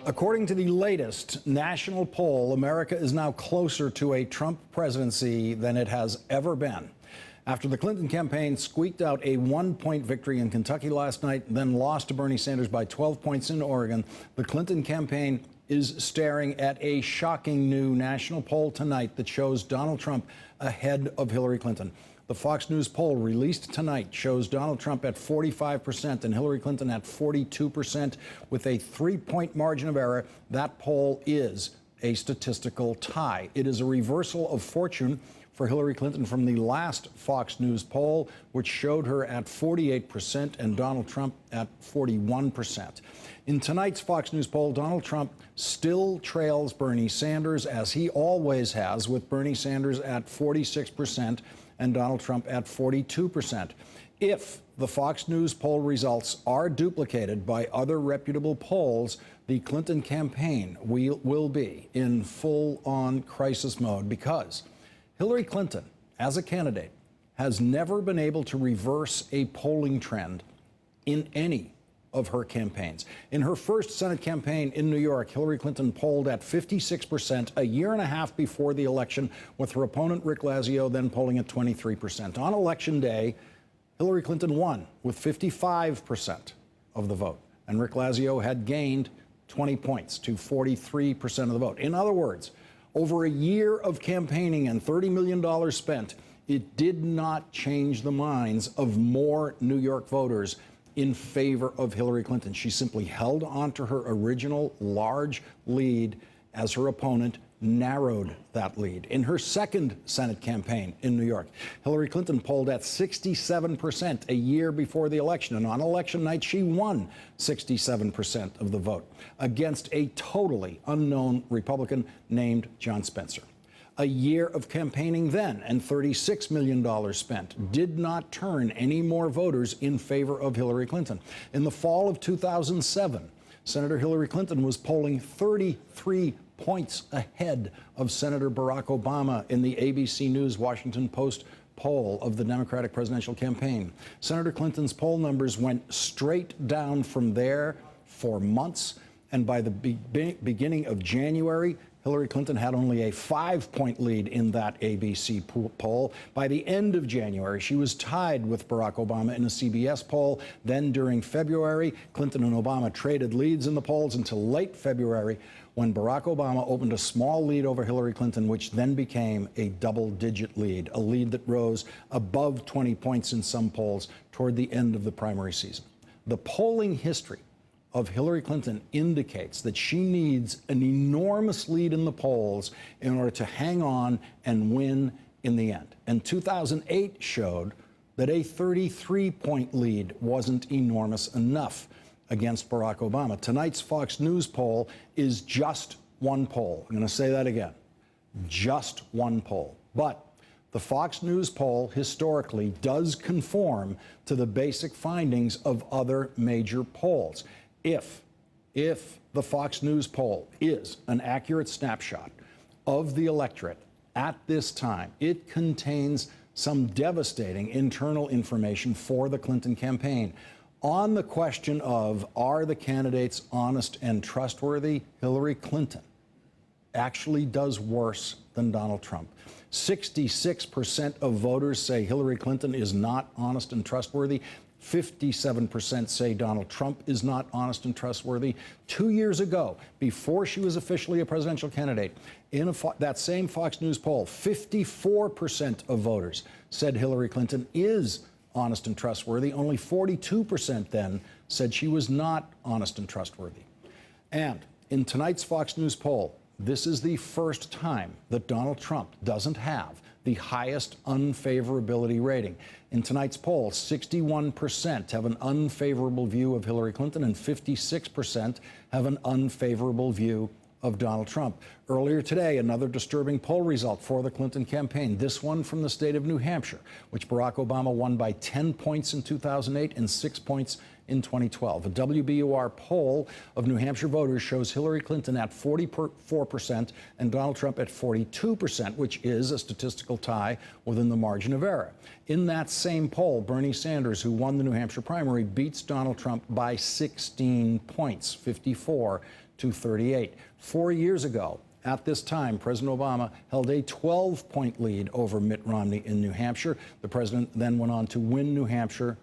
According to the latest national poll, America is now closer to a Trump presidency than it has ever been. After the Clinton campaign squeaked out a 1-point victory in Kentucky last night, then lost to Bernie Sanders by 12 points in Oregon, the Clinton campaign is staring at a shocking new national poll tonight that shows Donald Trump ahead of Hillary Clinton. The Fox News poll released tonight shows Donald Trump at 45% and Hillary Clinton at 42% with a 3-point margin of error. That poll is a statistical tie. It is a reversal of fortune for Hillary Clinton from the last Fox News poll, which showed her at 48% and Donald Trump at 41%. In tonight's Fox News poll, Donald Trump still trails Bernie Sanders, as he always has, with Bernie Sanders at 46% and Donald Trump at 42%. If the Fox News poll results are duplicated by other reputable polls, the Clinton campaign will be in full-on crisis mode, because Hillary Clinton, as a candidate, has never been able to reverse a polling trend in any of her campaigns. In her first Senate campaign in New York, Hillary Clinton polled at 56% a year and a half before the election, with her opponent Rick Lazio then polling at 23%. On Election Day, Hillary Clinton won with 55% of the vote, and Rick Lazio had gained 20 points to 43% of the vote. In other words, over a year of campaigning and $30 million spent, it did not change the minds of more New York voters in favor of Hillary Clinton. She simply held on to her original large lead as her opponent narrowed that lead. In her second Senate campaign in New York, Hillary Clinton polled at 67% a year before the election, and on election night she won 67% of the vote against a totally unknown Republican named John Spencer. A year of campaigning then and $36 million spent did not turn any more voters in favor of Hillary Clinton. In the fall of 2007, Senator Hillary Clinton was polling 33 points ahead of Senator Barack Obama in the ABC News Washington Post poll of the Democratic presidential campaign. Senator Clinton's poll numbers went straight down from there for months, and by the beginning of January, Hillary Clinton had only a 5-point lead in that ABC poll. By the end of January, she was tied with Barack Obama in a CBS poll. Then during February, Clinton and Obama traded leads in the polls until late February, when Barack Obama opened a small lead over Hillary Clinton, which then became a double-digit lead, a lead that rose above 20 points in some polls toward the end of the primary season. The polling history of Hillary Clinton indicates that she needs an enormous lead in the polls in order to hang on and win in the end. And 2008 showed that a 33-point lead wasn't enormous enough against Barack Obama. Tonight's Fox News poll is just one poll. I'm going to say that again. Just one poll. But the Fox News poll historically does conform to the basic findings of other major polls. If the Fox News poll is an accurate snapshot of the electorate at this time, it contains some devastating internal information for the Clinton campaign. On the question of, are the candidates honest and trustworthy, Hillary Clinton actually does worse than Donald Trump. 66% of voters say Hillary Clinton is not honest and trustworthy. 57% say Donald Trump is not honest and trustworthy. 2 years ago, before she was officially a presidential candidate, in that same Fox News poll, 54% of voters said Hillary Clinton is honest and trustworthy. Only 42% then said she was not honest and trustworthy. And in tonight's Fox News poll, this is the first time that Donald Trump doesn't have the highest unfavorability rating. In tonight's poll, 61% have an unfavorable view of Hillary Clinton and 56% have an unfavorable view of Donald Trump. Earlier today, another disturbing poll result for the Clinton campaign, this one from the state of New Hampshire, which Barack Obama won by 10 points in 2008 and 6 points in 2012. A WBUR poll of New Hampshire voters shows Hillary Clinton at 44% and Donald Trump at 42%, which is a statistical tie within the margin of error. In that same poll, Bernie Sanders, who won the New Hampshire primary, beats Donald Trump by 16 points, 54 to 38. 4 years ago, at this time, President Obama held a 12-point lead over Mitt Romney in New Hampshire. The president then went on to win New Hampshire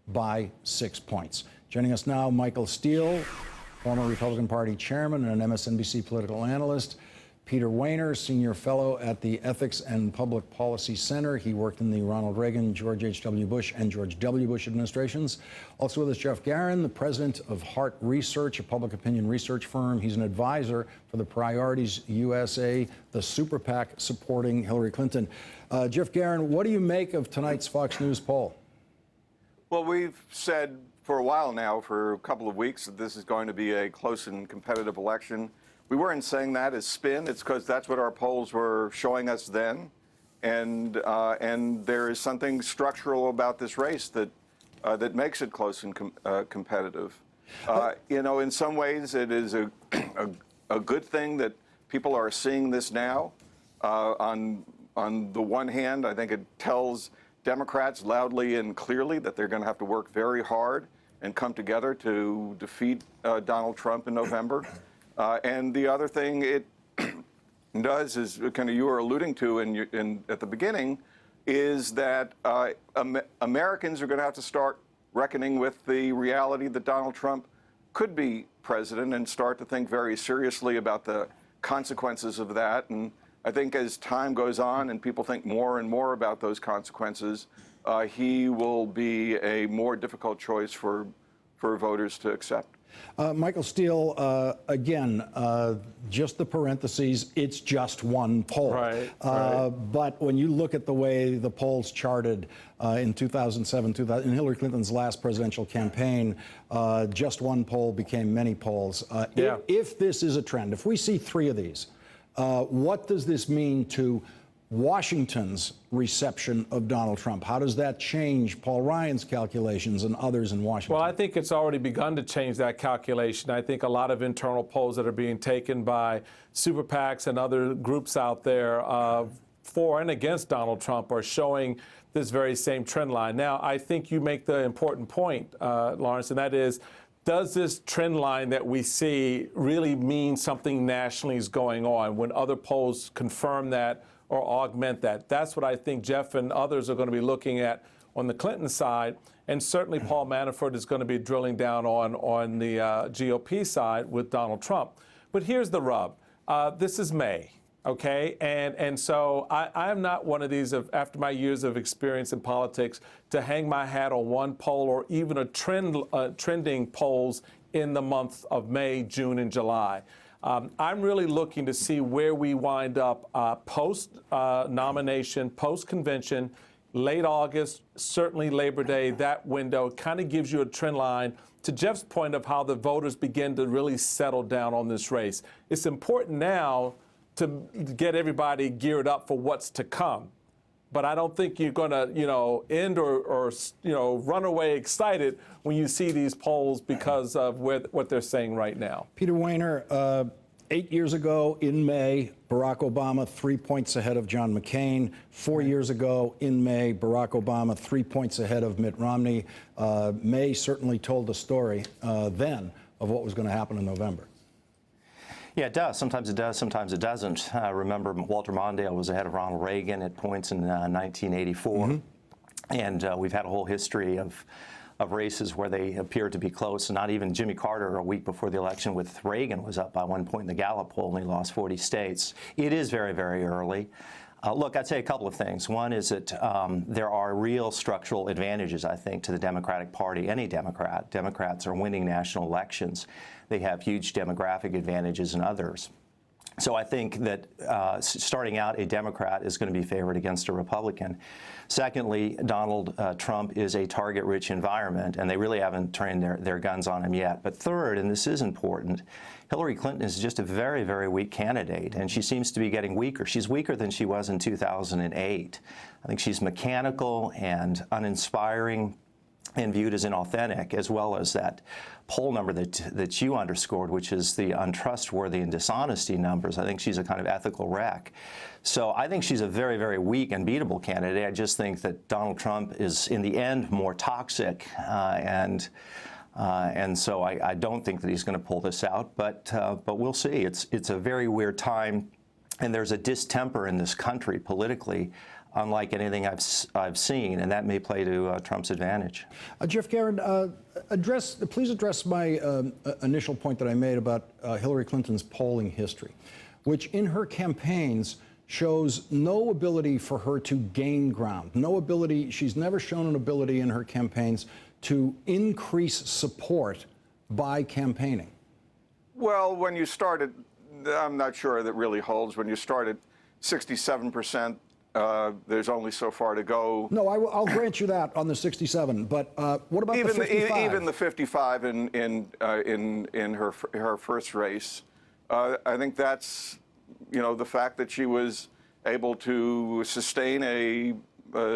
by 6 points. Joining us now, Michael Steele, former Republican Party chairman and an MSNBC political analyst. Peter Wehner, senior fellow at the Ethics and Public Policy Center. He worked in the Ronald Reagan, George H.W. Bush, and George W. Bush administrations. Also with us, Jeff Garin, the president of Hart Research, a public opinion research firm. He's an advisor for the Priorities USA, the super PAC supporting Hillary Clinton. Jeff Garin, what do you make of tonight's Fox News poll? Well, we've said for a while now, for a couple of weeks, that this is going to be a close and competitive election. We weren't saying that as spin. It's because that's what our polls were showing us then. And there is something structural about this race that makes it close and competitive. You know, in some ways, it is a good thing that people are seeing this now. On the one hand, I think it tells Democrats loudly and clearly that they're going to have to work very hard and come together to defeat Donald Trump in November. And the other thing it does is kind of you were alluding to at the beginning is that Americans are going to have to start reckoning with the reality that Donald Trump could be president and start to think very seriously about the consequences of that. And I think as time goes on and people think more and more about those consequences, he will be a more difficult choice for voters to accept. Michael Steele, again, just the parentheses, it's just one poll. Right. But when you look at the way the polls charted in 2007, in Hillary Clinton's last presidential campaign, just one poll became many polls. If this is a trend, if we see 3 of these, what does this mean to Washington's reception of Donald Trump? How does that change Paul Ryan's calculations and others in Washington? Well, I think it's already begun to change that calculation. I think a lot of internal polls that are being taken by super PACs and other groups out there for and against Donald Trump are showing this very same trend line. Now, I think you make the important point, Lawrence, and that is, does this trend line that we see really mean something nationally is going on when other polls confirm that or augment that? That's what I think Jeff and others are going to be looking at on the Clinton side, and certainly Paul Manafort is going to be drilling down on the GOP side with Donald Trump. But here's the rub. This is May, okay? And so I am not one of these, after my years of experience in politics, to hang my hat on one poll or even a trending polls in the month of May, June, and July. I'm really looking to see where we wind up post-nomination, post-convention, late August, certainly Labor Day. That window kind of gives you a trend line to Jeff's point of how the voters begin to really settle down on this race. It's important now to get everybody geared up for what's to come. But I don't think you're going to, end or run away excited when you see these polls because of what they're saying right now. Peter Wehner, 8 years ago in May, Barack Obama 3 points ahead of John McCain. 4 years ago in May, Barack Obama 3 points ahead of Mitt Romney. May certainly told the story then of what was going to happen in November. Yeah, it does. Sometimes it does, sometimes it doesn't. Remember, Walter Mondale was ahead of Ronald Reagan at points in 1984. Mm-hmm. And we've had a whole history of races where they appeared to be close. And not even Jimmy Carter, a week before the election with Reagan, was up by 1 point in the Gallup poll, and he lost 40 states. It is very, very early. Look, I'd say a couple of things. One is that there are real structural advantages, I think, to the Democratic Party. Any Democrat. Democrats are winning national elections. They have huge demographic advantages in others. So I think that starting out, a Democrat is going to be favored against a Republican. Secondly, Donald Trump is a target-rich environment, and they really haven't trained their guns on him yet. But third, and this is important, Hillary Clinton is just a very, very weak candidate, and she seems to be getting weaker. She's weaker than she was in 2008. I think she's mechanical and uninspiring and viewed as inauthentic, as well as that poll number that you underscored, which is the untrustworthy and dishonesty numbers. I think she's a kind of ethical wreck. So I think she's a very, very weak and beatable candidate. I just think that Donald Trump is, in the end, more toxic and And so I don't think that he's going to pull this out, but we'll see. It's a very weird time, and there's a distemper in this country politically, unlike anything I've seen, and that may play to Trump's advantage. Jeff Guerin, please address my initial point that I made about Hillary Clinton's polling history, which in her campaigns shows no ability for her to gain ground, no ability. She's never shown an ability in her campaigns to increase support by campaigning. Well, when you started, I'm not sure that really holds. When you started 67%, there's only so far to go. No, I'll grant you that on the 67. But what about even the 55? Even the 55 in her first race, I think that's, you know, the fact that she was able to sustain a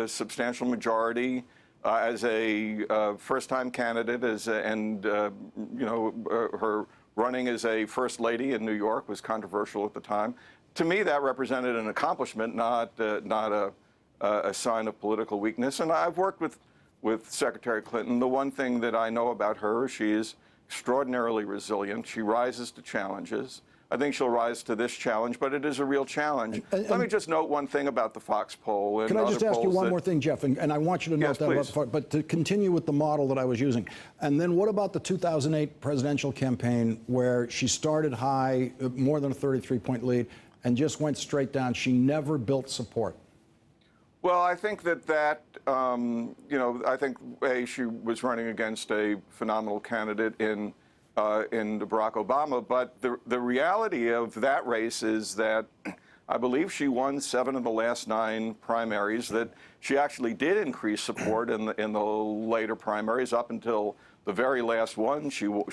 substantial majority as a first-time candidate, her running as a first lady in New York was controversial at the time. To me, that represented an accomplishment, not a sign of political weakness. And I've worked with Secretary Clinton. The one thing that I know about her, she is extraordinarily resilient. She rises to challenges. I think she'll rise to this challenge, but it is a real challenge. Let me just note one thing about the Fox poll. And can I just ask you one more thing, Jeff? And I want you to note yes, that please. about the Fox, but to continue with the model that I was using. And then what about the 2008 presidential campaign where she started high, more than a 33-point lead, and just went straight down? She never built support. Well, I think that I think she was running against a phenomenal candidate in Barack Obama, but the reality of that race is that I believe she won 7 of the last 9 primaries, that she actually did increase support in the later primaries up until the very last one. She won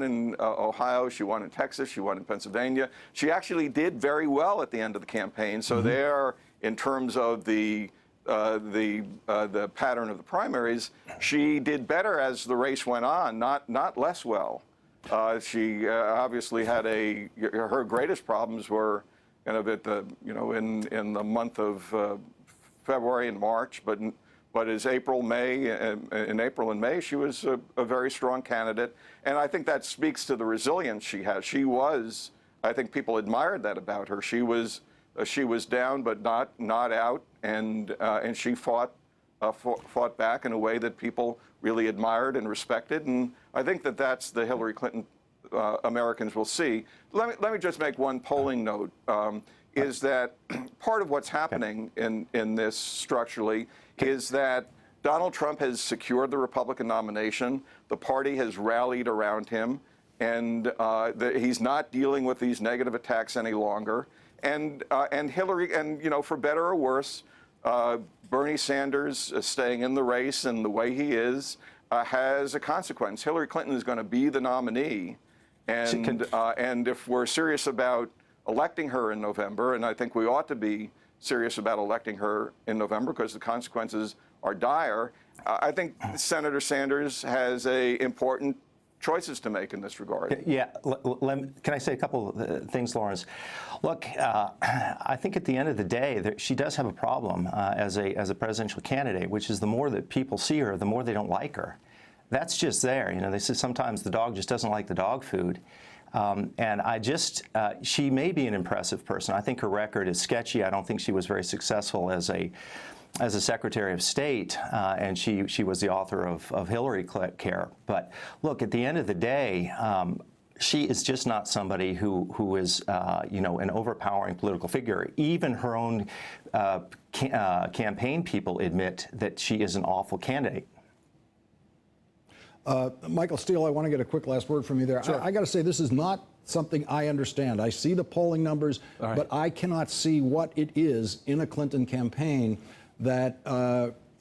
in Ohio, she won in Texas, she won in Pennsylvania. She actually did very well at the end of the campaign. So there, in terms of the pattern of the primaries, she did better as the race went on, not less well. She obviously had her greatest problems were kind of at the in the month of February and March, but as April, May, in April and May, she was a very strong candidate, and I think that speaks to the resilience she has. She was, I think people admired that about her. She was down but not out, and she fought back in a way that people really admired and respected. And I think that's the Hillary Clinton Americans will see. Let me just make one polling note. Is that part of what's happening in this structurally is that Donald Trump has secured the Republican nomination. The party has rallied around him, and he's not dealing with these negative attacks any longer. And Hillary, and for better or worse, Bernie Sanders staying in the race and the way he is has a consequence. Hillary Clinton is going to be the nominee, and if we're serious about electing her in November, and I think we ought to be serious about electing her in November because the consequences are dire, I think Senator Sanders has important choices to make in this regard. Yeah, can I say a couple of things, Lawrence? Look, I think at the end of the day, she does have a problem as a presidential candidate, which is the more that people see her, the more they don't like her. That's just there. They say sometimes the dog just doesn't like the dog food. And she may be an impressive person. I think her record is sketchy. I don't think she was very successful as a Secretary of State, and she was the author of Hillary Care. But look, at the end of the day, she is just not somebody who is an overpowering political figure. Even her own campaign people admit that she is an awful candidate. Michael Steele, I want to get a quick last word from you there. Sure. I got to say, this is not something I understand. I see the polling numbers, but I cannot see what it is in a Clinton campaign that,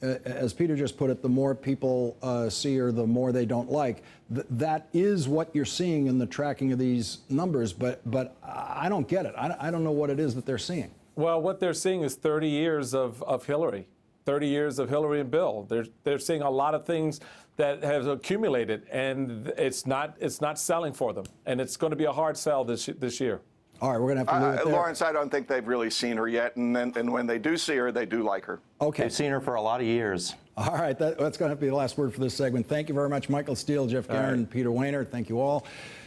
as Peter just put it, the more people see her, the more they don't like. That is what you're seeing in the tracking of these numbers, but I don't get it. I don't know what it is that they're seeing. Well, what they're seeing is 30 years of Hillary, 30 years of Hillary and Bill. They're seeing a lot of things that have accumulated, and it's not selling for them, and it's going to be a hard sell this year. All right, we're going to have to leave it there. Lawrence, I don't think they've really seen her yet, and when they do see her, they do like her. Okay. They've seen her for a lot of years. All right, that's going to have to be the last word for this segment. Thank you very much, Michael Steele, Jeff Guerin, right. Peter Wehner. Thank you all.